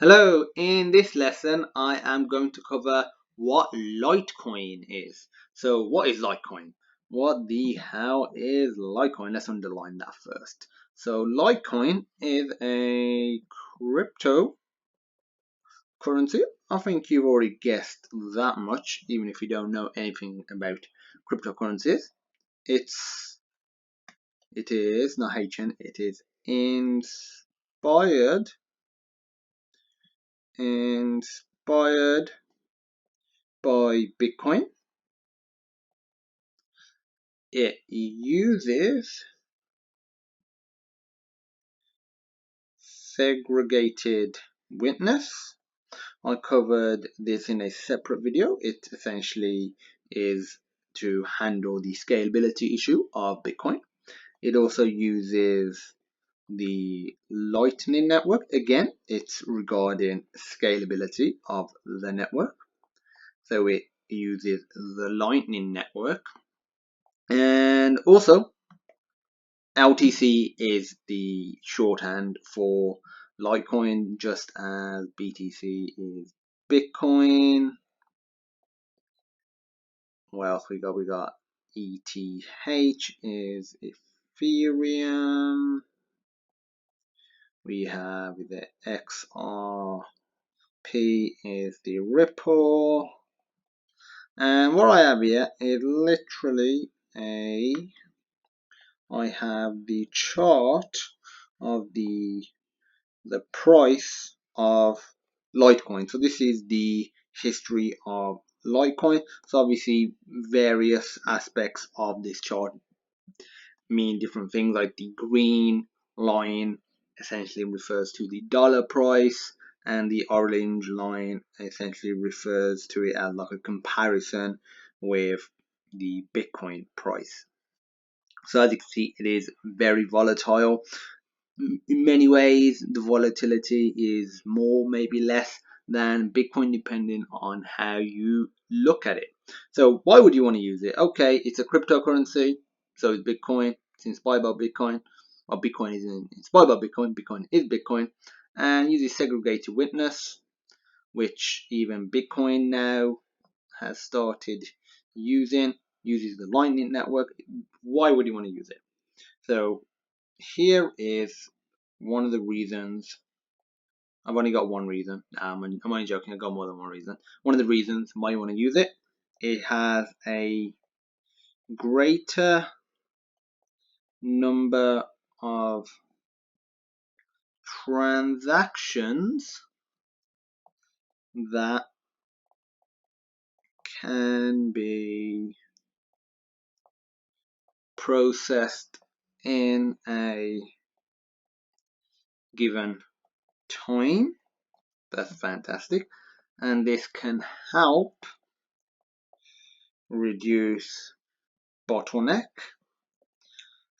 Hello, in this lesson I am going to cover what Litecoin is. So what is Litecoin? What the hell is Litecoin? Let's underline that first. So Litecoin is a cryptocurrency. I think you've already guessed that much, even if you don't know anything about cryptocurrencies. It is not HN, it is inspired by Bitcoin. It uses segregated witness. I covered this in a separate video. It essentially is to handle the scalability issue of Bitcoin. It also uses the Lightning Network. Again, it's regarding scalability of the network. So it uses the Lightning Network. And also, LTC is the shorthand for Litecoin, just as BTC is Bitcoin. What else we got? We got ETH is Ethereum. We have the XRP is the Ripple. And what I have here is literally I have the chart of the price of Litecoin. So this is the history of Litecoin. So obviously various aspects of this chart mean different things, like the green line essentially refers to the dollar price, and the orange line essentially refers to it as like a comparison with the Bitcoin price. So as you can see, it is very volatile. In many ways, the volatility is more, maybe less than Bitcoin, depending on how you look at it. So why would you want to use it? Okay, it's a cryptocurrency, so it's Bitcoin. It's inspired by Bitcoin, or Bitcoin is inspired by Bitcoin. Bitcoin is Bitcoin, and uses segregated witness, which even Bitcoin now has started using. Uses the Lightning Network. Why would you want to use it? So here is one of the reasons. I've only got one reason. I'm only joking. I've got more than one reason. One of the reasons why you want to use it. It has a greater number of transactions that can be processed in a given time. That's fantastic. And this can help reduce bottleneck,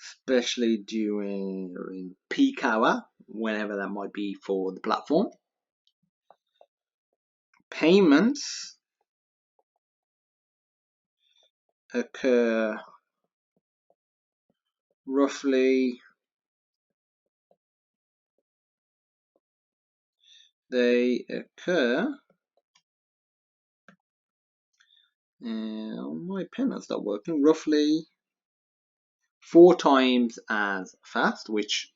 especially during peak hour, whenever that might be for the platform. Payments occur roughly my pen has stopped working, roughly 4 times as fast, which,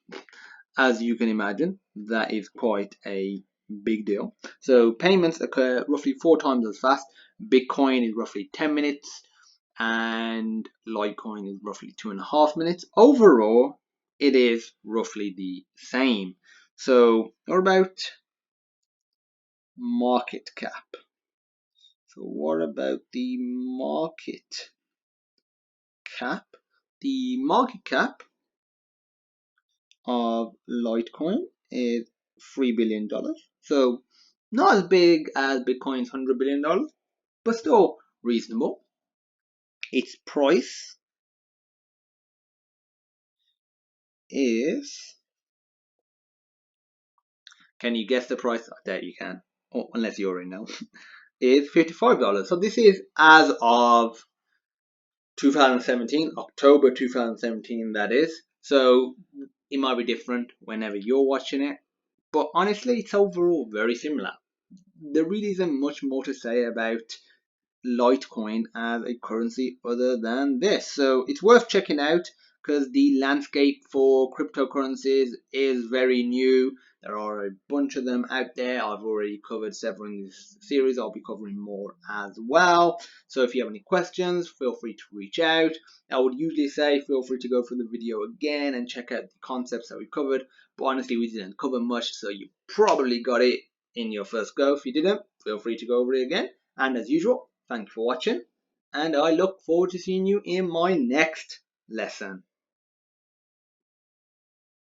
as you can imagine, that is quite a big deal. So payments occur roughly 4 times as fast. Bitcoin is roughly 10 minutes, and Litecoin is roughly 2.5 minutes. Overall, it is roughly the same. So what about market cap? So what about the market cap? The market cap of Litecoin is $3 billion. So not as big as Bitcoin's $100 billion, but still reasonable. Its price is, can you guess the price? I doubt you can, unless you already know. Is $55. So this is as of 2017, October 2017, that is. So it might be different whenever you're watching it, but honestly, it's overall very similar. There really isn't much more to say about Litecoin as a currency other than this. So it's worth checking out because the landscape for cryptocurrencies is very new. There are a bunch of them out there. I've already covered several in this series. I'll be covering more as well. So if you have any questions, feel free to reach out. I would usually say feel free to go through the video again and check out the concepts that we covered. But honestly, we didn't cover much, so you probably got it in your first go. If you didn't, feel free to go over it again. And as usual, thank you for watching, and I look forward to seeing you in my next lesson.